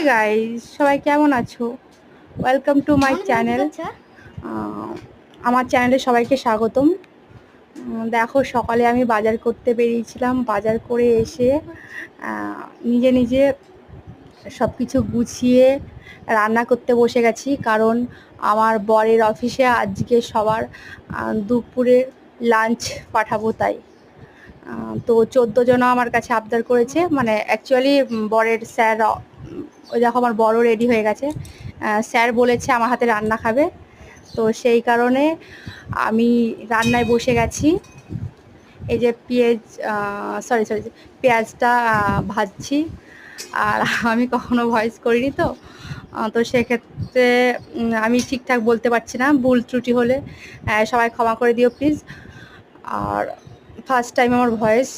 Guys, সবাই কেমন আছো? Welcome to my channel. আমার চ্যানেলে সবাইকে স্বাগতম। দেখো, সকালে আমি বাজার করতে বেরিয়েছিলাম। বাজার করে এসে নিজে নিজে সব কিছু গুছিয়ে রান্না করতে বসে গেছি, কারণ আমার বরের অফিসে আজকে সবার দুপুরের লাঞ্চ পাঠাবো। তাই তো 14 জন আমার কাছে আবদার করেছে, মানে অ্যাকচুয়ালি বরের স্যার, ওই দেখো আমার বড়ও রেডি হয়ে গেছে। স্যার বলেছে আমার হাতে রান্না খাবে, তো সেই কারণে আমি রান্নায় বসে গেছি। এই যে সরি পেঁয়াজটা ভাজছি। আর আমি কখনো ভয়েস করিনি, তো সেক্ষেত্রে আমি ঠিকঠাক বলতে পারছি না। ভুল ত্রুটি হলে সবাই ক্ষমা করে দিও প্লিজ। আর ফার্স্ট টাইম আমার ভয়েস।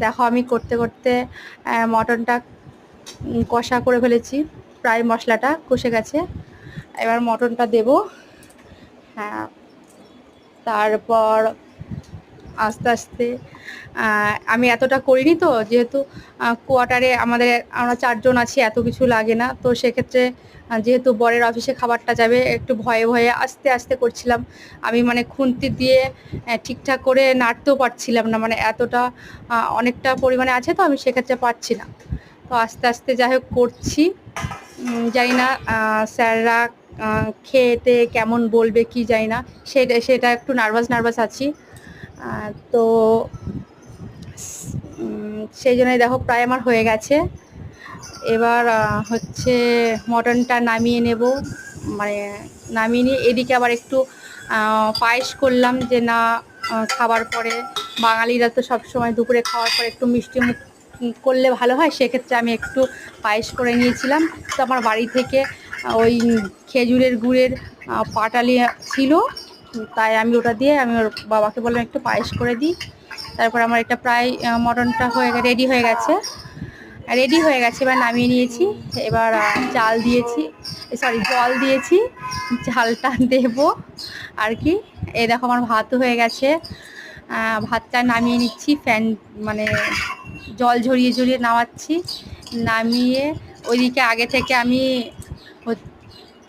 দেখো, আমি করতে করতে মটনটা কষা করে ফেলেছি, প্রায় মশলাটা কষে গেছে। এবার মটনটা দেব। হ্যাঁ, তারপর আস্তে আস্তে আমি এতটা করিনি, তো যেহেতু কোয়ার্টারে আমরা 4 জন আছি, এত কিছু লাগে না। তো সেক্ষেত্রে যেহেতু বরের অফিসে খাবারটা যাবে, একটু ভয়ে ভয়ে আস্তে আস্তে করছিলাম। আমি মানে খুন্তি দিয়ে ঠিকঠাক করে নাড়তেও পারছিলাম না, মানে এতটা অনেকটা পরিমাণে আছে, তো আমি সেক্ষেত্রে পারছি না। তো আস্তে আস্তে যাই হোক করছি। জানি না স্যাররা খেতে কেমন বলবে কি জানি না, সেটা একটু নার্ভাস আছি। তো সেই জন্যই দেখো প্রায় আমার হয়ে গেছে। এবার হচ্ছে মটনটা নামিয়ে নেব। মানে নামিয়ে নিয়ে এদিকে আবার একটু পায়েস করলাম, যে না খাবার পরে বাঙালিরা তো সবসময় দুপুরে খাওয়ার পরে একটু মিষ্টি মুখ করলে ভালো হয়। সেক্ষেত্রে আমি একটু পায়েস করে নিয়েছিলাম। তো আমার বাড়ি থেকে ওই খেজুরের গুড়ের পাটালি ছিল, তাই আমি ওটা দিয়ে আমি ওর বাবাকে বললাম একটু পায়েস করে দিই। তারপর আমার এটা প্রায় মটনটা রেডি হয়ে গেছে। এবার নামিয়ে নিয়েছি। এবার জল দিয়েছি, ঝালটা দেব আর কি। এই দেখো আমার ভাতও হয়ে গেছে। ভাতটা নামিয়ে নিচ্ছি, মানে জল ঝরিয়ে ঝরিয়ে নামাচ্ছি। নামিয়ে ওইদিকে আগে থেকে আমি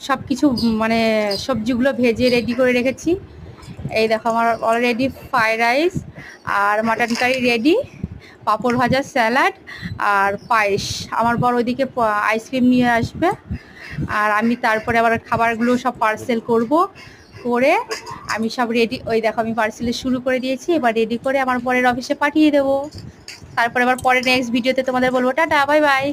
সব কিছু মানে সবজিগুলো ভেজে রেডি করে রেখেছি। এই দেখো আমার অলরেডি ফ্রাইড রাইস আর মাটন কারি রেডি, পাঁপড় ভাজা, স্যালাড আর পায়েস। আমার বর ওইদিকে আইসক্রিম নিয়ে আসবে, আর আমি তারপরে আবার খাবারগুলো সব পার্সেল করে আমি সব রেডি। ওই দেখো আমি পার্সেলে শুরু করে দিয়েছি। এবার রেডি করে আমার বরের অফিসে পাঠিয়ে দেবো। তারপরে আবার পরে নেক্সট ভিডিওতে তোমাদের বলবো টাটা, বাই বাই।